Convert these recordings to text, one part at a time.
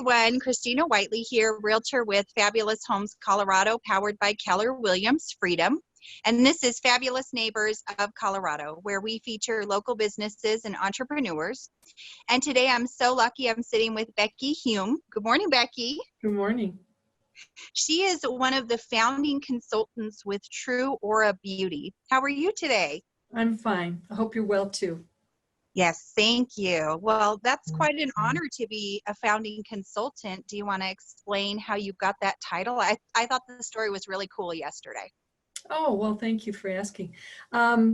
everyone. Christina Whiteley here, realtor with Fabulous Homes Colorado, powered by Keller Williams Freedom. And this is Fabulous Neighbors of Colorado, where we feature local businesses and entrepreneurs. And today I'm so lucky I'm sitting with Becky Hume. Good morning, Becky. Good morning. She is one of the founding consultants with True Aura Beauty. How are you today? I'm fine. I hope you're well too. Yes, thank you. Well, that's quite an honor to be a founding consultant. Do you want to explain how you got that title? I thought the story was really cool yesterday. Oh, well, thank you for asking. I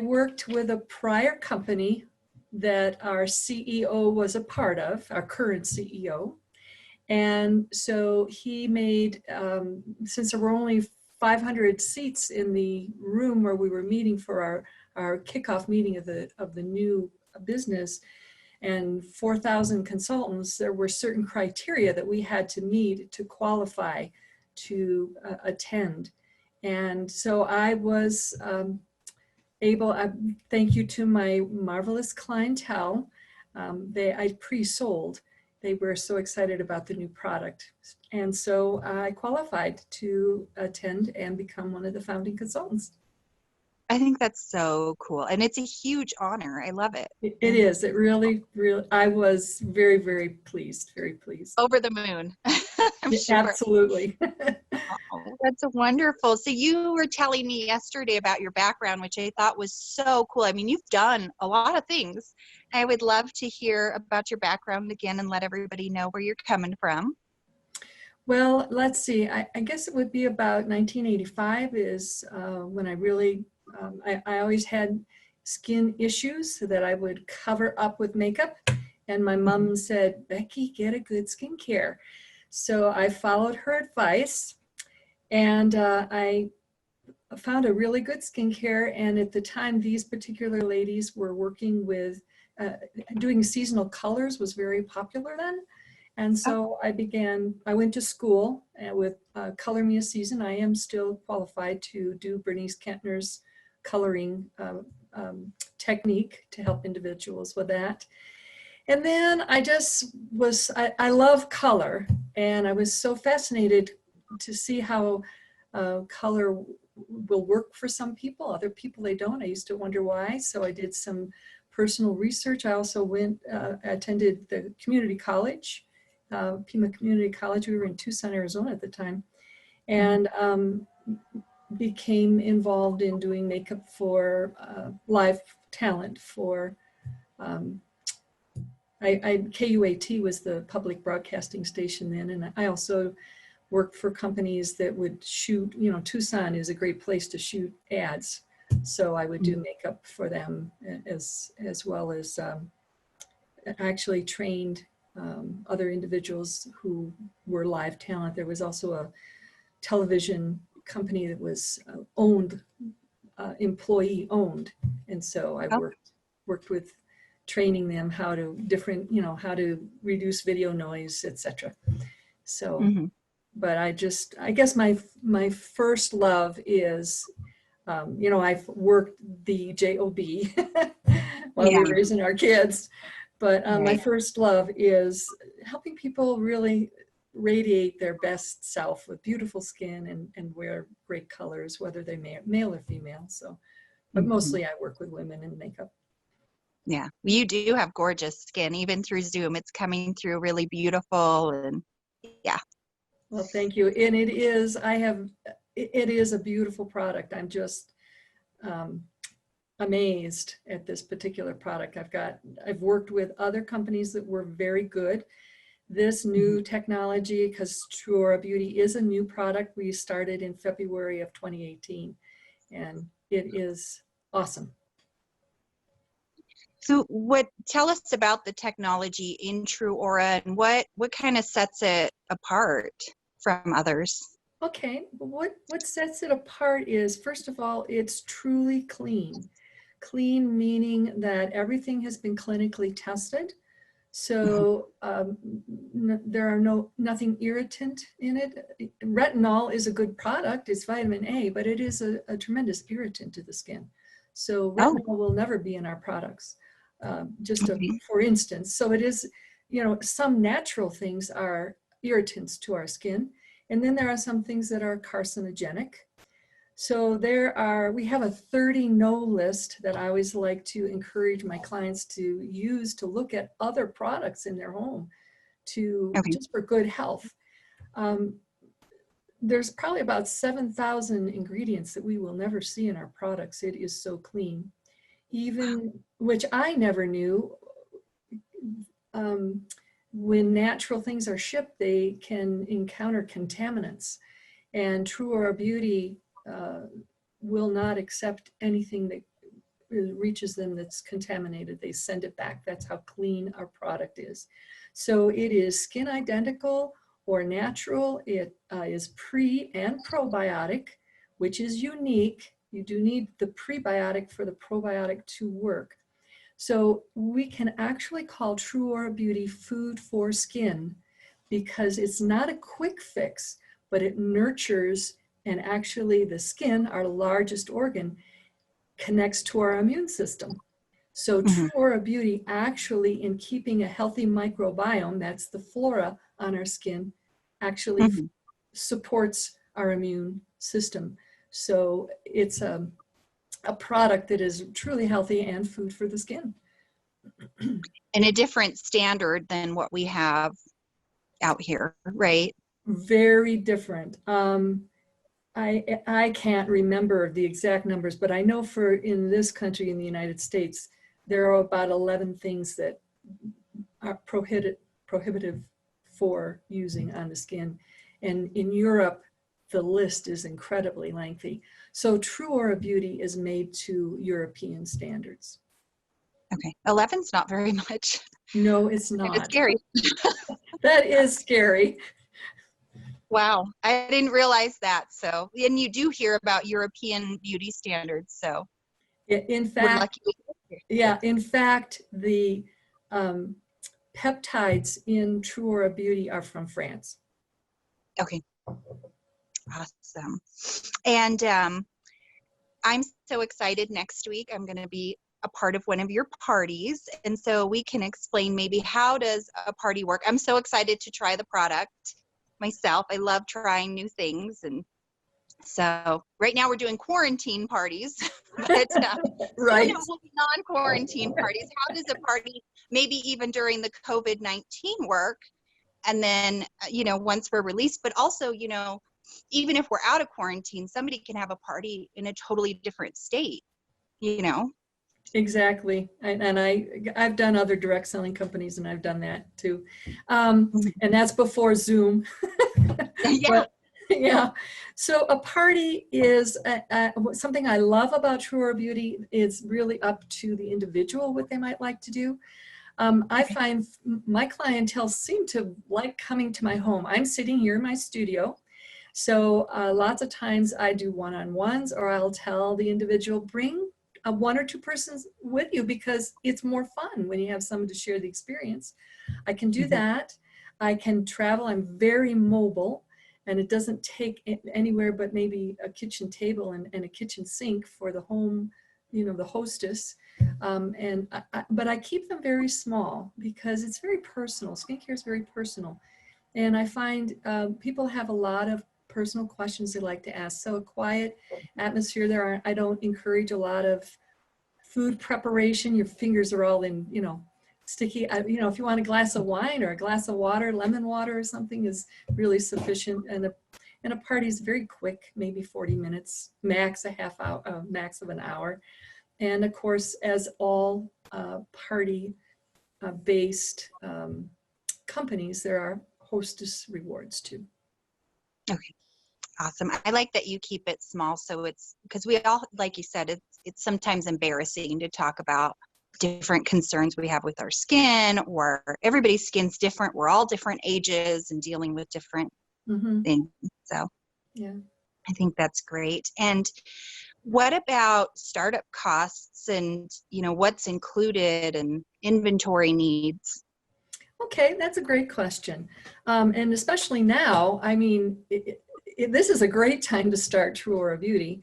worked with a prior company that our CEO was a part of, our current CEO. And so he made, since there were only 500 seats in the room where we were meeting for our kickoff meeting of the new business, and 4,000 consultants, there were certain criteria that we had to meet to qualify to attend. And so I was able, thank you to my marvelous clientele, I pre-sold. They were so excited about the new product. And so I qualified to attend and become one of the founding consultants. I think that's so cool. And it's a huge honor. I love it. It is. It really, I was very, very pleased, very pleased. Over the moon. I'm sure. Absolutely. Oh, that's wonderful. So you were telling me yesterday about your background, which I thought was so cool. I mean, you've done a lot of things. I would love to hear about your background again and let everybody know where you're coming from. Well, let's see. I guess it would be about 1985 is when I really, I always had skin issues that I would cover up with makeup. And my mom said, Becky, get a good skincare. So I followed her advice, and I found a really good skincare. And at the time, these particular ladies were working with, doing seasonal colors was very popular then. And so I went to school with Color Me a Season. I am still qualified to do Bernice Kentner's coloring technique to help individuals with that. And then I love color, and I was so fascinated to see how color will work for some people. Other people, they don't. I used to wonder why. So I did some personal research. I also attended the community college, Pima Community College. We were in Tucson, Arizona at the time, and became involved in doing makeup for live talent for KUAT was the public broadcasting station then, and I also worked for companies that would shoot, Tucson is a great place to shoot ads. So I would do makeup for them as well as actually trained other individuals who were live talent. There was also a television company that was employee owned. And so I worked with training them how to reduce video noise, etc. So, but I guess my first love is, I've worked the job while we were raising our kids, but my first love is helping people really radiate their best self with beautiful skin and wear great colors, whether they're male or female. So, but mostly I work with women in makeup. Yeah, you do have gorgeous skin. Even through Zoom, it's coming through really beautiful, and yeah. Well, thank you. And it is a beautiful product. I'm just amazed at this particular product. I've worked with other companies that were very good. This new technology, because True Aura Beauty is a new product, we started in February of 2018, and it is awesome. So tell us about the technology in True Aura, and what kind of sets it apart from others? Okay, what sets it apart is, first of all, it's truly clean. Clean meaning that everything has been clinically tested. So there are nothing irritant in it. Retinol is a good product, it's vitamin A, but it is a tremendous irritant to the skin. So retinol will never be in our products, for instance. So it is some natural things are irritants to our skin, and then there are some things that are carcinogenic. So we have a 30 no list that I always like to encourage my clients to use to look at other products in their home Okay. just for good health. There's probably about 7,000 ingredients that we will never see in our products. It is so clean. Which I never knew, when natural things are shipped, they can encounter contaminants. And True Aura Beauty will not accept anything that reaches them that's contaminated. They send it back. That's how clean our product is. So it is skin identical or natural. It is pre and probiotic, which is unique. You do need the prebiotic for the probiotic to work. So we can actually call True Aura Beauty food for skin, because it's not a quick fix, but it nurtures, and actually the skin, our largest organ, connects to our immune system. So True Aura Beauty actually, in keeping a healthy microbiome, that's the flora on our skin, actually supports our immune system. So it's a product that is truly healthy and food for the skin. And a different standard than what we have out here, right? Very different. I can't remember the exact numbers, but I know in this country, in the United States, there are about 11 things that are prohibitive for using on the skin. And in Europe, the list is incredibly lengthy. So True Aura Beauty is made to European standards. Okay. 11's not very much. No, it's not. It's scary. That is scary. Wow. I didn't realize that. So, and you do hear about European beauty standards. So in we're fact, lucky. yeah, in fact, the peptides in True Aura Beauty are from France. Okay. Awesome. And I'm so excited. Next week, I'm going to be a part of one of your parties. And so we can explain maybe, how does a party work? I'm so excited to try the product myself. I love trying new things. And so right now we're doing quarantine parties, but right. Soon it will be non-quarantine parties. How does a party, maybe even during the COVID-19 work? And then, once we're released, but also, even if we're out of quarantine, somebody can have a party in a totally different state, Exactly. And I've done other direct selling companies, and I've done that too. And that's before Zoom. Yeah. But, yeah. So a party is something I love about True Aura Beauty. It's really up to the individual what they might like to do. I find my clientele seem to like coming to my home. I'm sitting here in my studio. So lots of times I do one-on-ones, or I'll tell the individual, bring one or two persons with you, because it's more fun when you have someone to share the experience. I can do that. I can travel. I'm very mobile, and it doesn't take anywhere but maybe a kitchen table and a kitchen sink for the home, the hostess. But I keep them very small, because it's very personal. Skincare is very personal. And I find people have a lot of personal questions they like to ask. So a quiet atmosphere. I don't encourage a lot of food preparation. Your fingers are all in, sticky. If you want a glass of wine or a glass of water, lemon water or something is really sufficient. And a party is very quick, maybe 40 minutes, max a half hour, max of an hour. And of course, as all party-based companies, there are hostess rewards too. Okay. Awesome. I like that you keep it small. So it's, because we all, like you said, it's sometimes embarrassing to talk about different concerns we have with our skin, or everybody's skin's different. We're all different ages and dealing with different things. So yeah, I think that's great. And what about startup costs and, what's included and inventory needs? Okay, that's a great question. And especially now, I mean, this is a great time to start True Aura Beauty.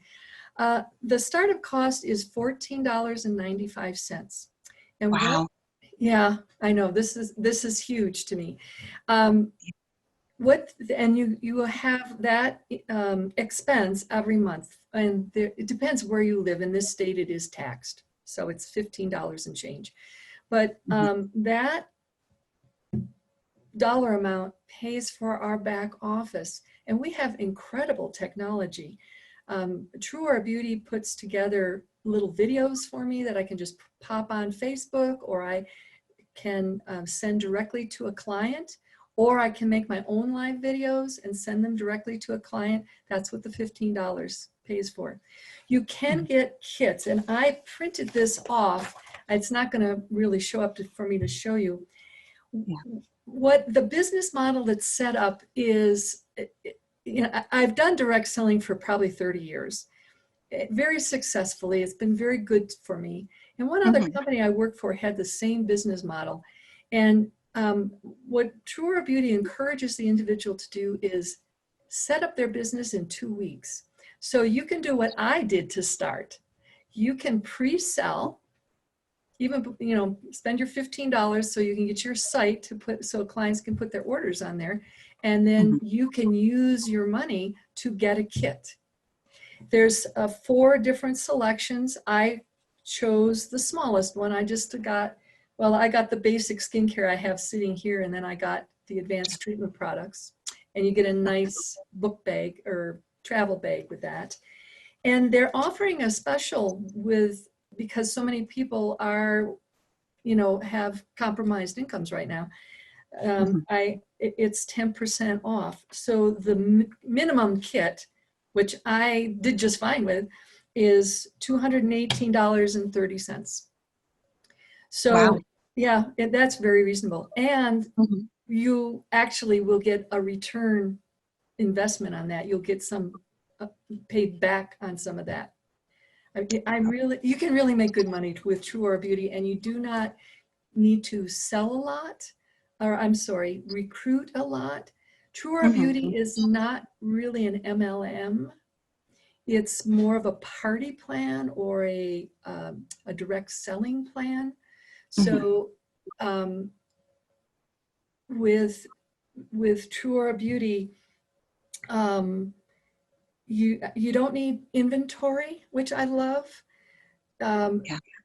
The startup cost is $14.95. And wow. Yeah, I know. This is huge to me. And you will have that expense every month, and it depends where you live. In this state, it is taxed, so it's $15 and change. But that dollar amount pays for our back office, and we have incredible technology. True Or Beauty puts together little videos for me that I can just pop on Facebook, or I can send directly to a client, or I can make my own live videos and send them directly to a client. That's what the $15 pays for. You can get kits, and I printed this off. It's not going to really show up for me to show you. Yeah. What the business model that's set up is, I've done direct selling for probably 30 years, very successfully. It's been very good for me. And one other company I worked for had the same business model. And what True Or Beauty encourages the individual to do is set up their business in 2 weeks. So you can do what I did to start. You can pre-sell, even, spend your $15 so you can get your site to put, so clients can put their orders on there. And then you can use your money to get a kit. There's 4 different selections. I chose the smallest one. I got the basic skincare I have sitting here, and then I got the advanced treatment products. And you get a nice book bag or travel bag with that. And they're offering a special because so many people are, have compromised incomes right now. It's 10% off. So the minimum kit, which I did just fine with, is $218.30. So wow. Yeah, that's very reasonable. And you actually will get a return investment on that. You'll get some paid back on some of that. You can really make good money with True Or Beauty, and you do not need to sell a lot, recruit a lot. True Or Beauty is not really an MLM. It's more of a party plan or a direct selling plan. So with True Or Beauty, you don't need inventory, which I love. The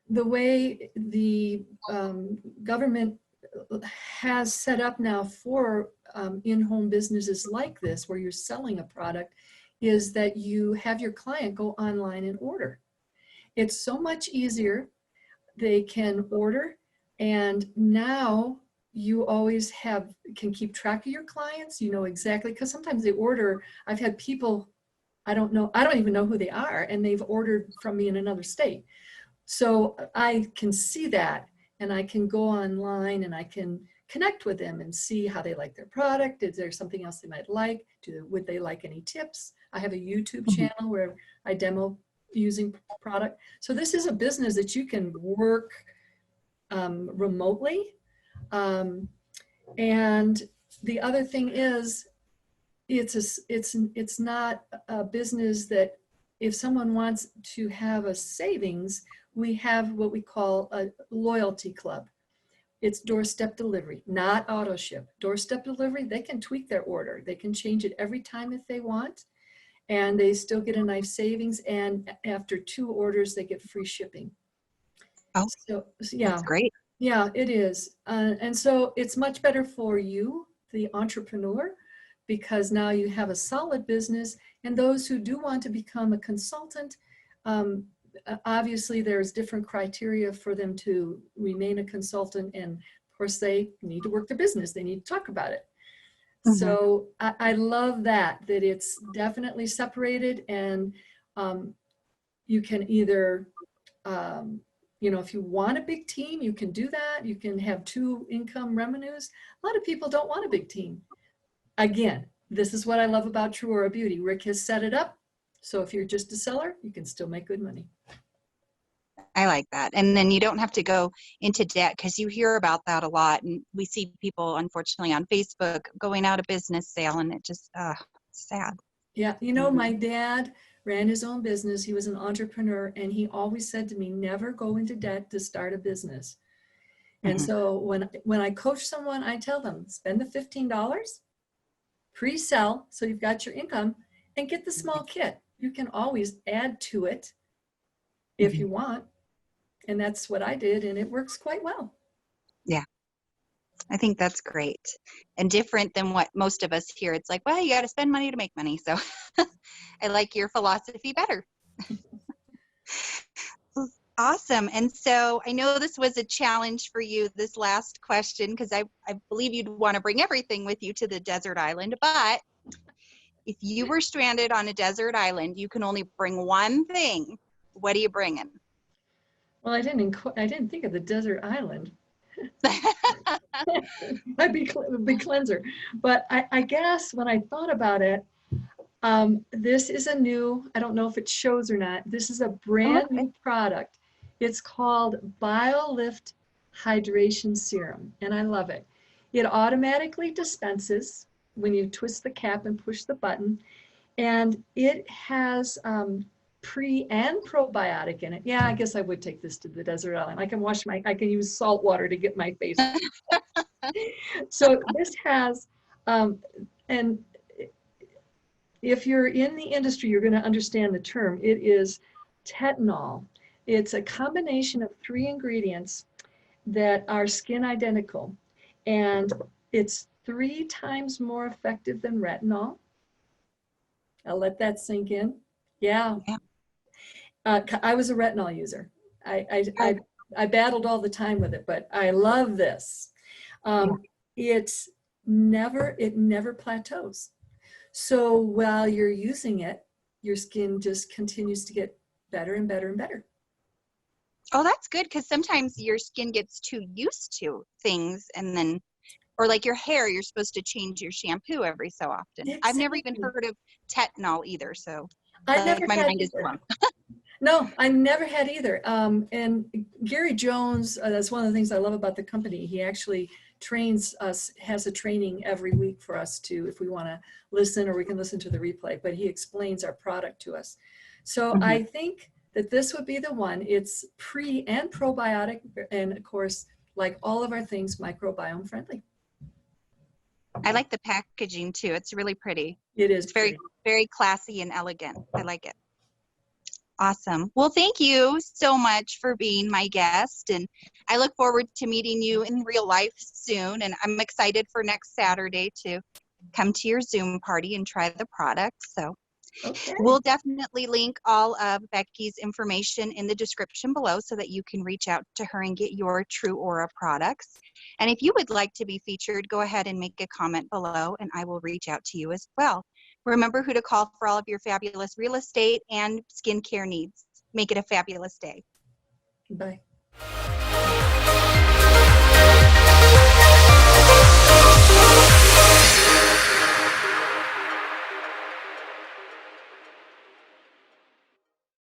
way the government has set up now for in-home businesses like this, where you're selling a product, is that you have your client go online and order. It's so much easier. They can order, and now you always can keep track of your clients. You know exactly, because sometimes they order. I've had people, I don't even know who they are, and they've ordered from me in another state. So I can see that, and I can go online and I can connect with them and see how they like their product. Is there something else they might like? Would they like any tips? I have a YouTube channel where I demo using product. So this is a business that you can work remotely. And the other thing is, it's not a business that if someone wants to have a savings, we have what we call a loyalty club. It's doorstep delivery, not auto ship. Doorstep delivery, they can tweak their order. They can change it every time if they want, and they still get a nice savings. And after 2 orders, they get free shipping. Oh, so yeah, that's great. Yeah, it is. And so it's much better for you, the entrepreneur, because now you have a solid business. And those who do want to become a consultant, obviously there's different criteria for them to remain a consultant. And of course, they need to work their business. They need to talk about it. So I love that it's definitely separated, and you can either, if you want a big team, you can do that. You can have 2 income revenues. A lot of people don't want a big team. Again, this is what I love about True Or Beauty. Rick has set it up. So if you're just a seller, you can still make good money. I like that. And then you don't have to go into debt, because you hear about that a lot. And we see people, unfortunately, on Facebook going out of business sale, and it just, sad. Yeah. My dad ran his own business. He was an entrepreneur, and he always said to me, never go into debt to start a business. And Mhm. so when I coach someone, I tell them, spend the $15, pre-sell, so you've got your income, and get the small kit. You can always add to it if Mhm. you want. And that's what I did, and it works quite well. Yeah, I think that's great and different than what most of us hear. It's like, well, you got to spend money to make money. So I like your philosophy better. Awesome. And so I know this was a challenge for you, this last question, because I believe you'd want to bring everything with you to the desert island. But if you were stranded on a desert island, you can only bring one thing. What are you bringing? Well, I didn't think of the desert island. Might be a big cleanser. But I guess when I thought about it, this is I don't know if it shows or not, this is a brand Okay. new product. It's called BioLift Hydration Serum, and I love it. It automatically dispenses when you twist the cap and push the button, and it has pre and probiotic in it. Yeah, I guess I would take this to the desert island. I can use salt water to get my face. So this has, and if you're in the industry, you're going to understand the term. It is tetanol. It's a combination of 3 ingredients that are skin identical, and it's 3 times more effective than retinol. I'll let that sink in. Yeah. Yeah. I was a retinol user. Oh, I battled all the time with it, but I love this. It never plateaus. So while you're using it, your skin just continues to get better and better and better. oh, that's good, because sometimes your skin gets too used to things, and then, or like your hair, you're supposed to change your shampoo every so often. I've never even Exactly. heard of tetanol either, so I like never my had mind is either. blown. No, I never had either. And Gary Jones, that's one of the things I love about the company. He actually trains us, has a training every week for us to, if we want to listen, or we can listen to the replay, but he explains our product to us. So Mhm. I think that this would be the one. It's pre and probiotic, and of course, like all of our things, microbiome friendly. I like the packaging too. It's really pretty. It is It's very, pretty. very classy and elegant. I like it. Awesome. Well, thank you so much for being my guest. And I look forward to meeting you in real life soon. And I'm excited for next Saturday to come to your Zoom party and try the product. So Okay. we'll definitely link all of Becky's information in the description below so that you can reach out to her and get your True Aura products. And if you would like to be featured, go ahead and make a comment below and I will reach out to you as well. Remember who to call for all of your fabulous real estate and skincare needs. Make it a fabulous day. Bye.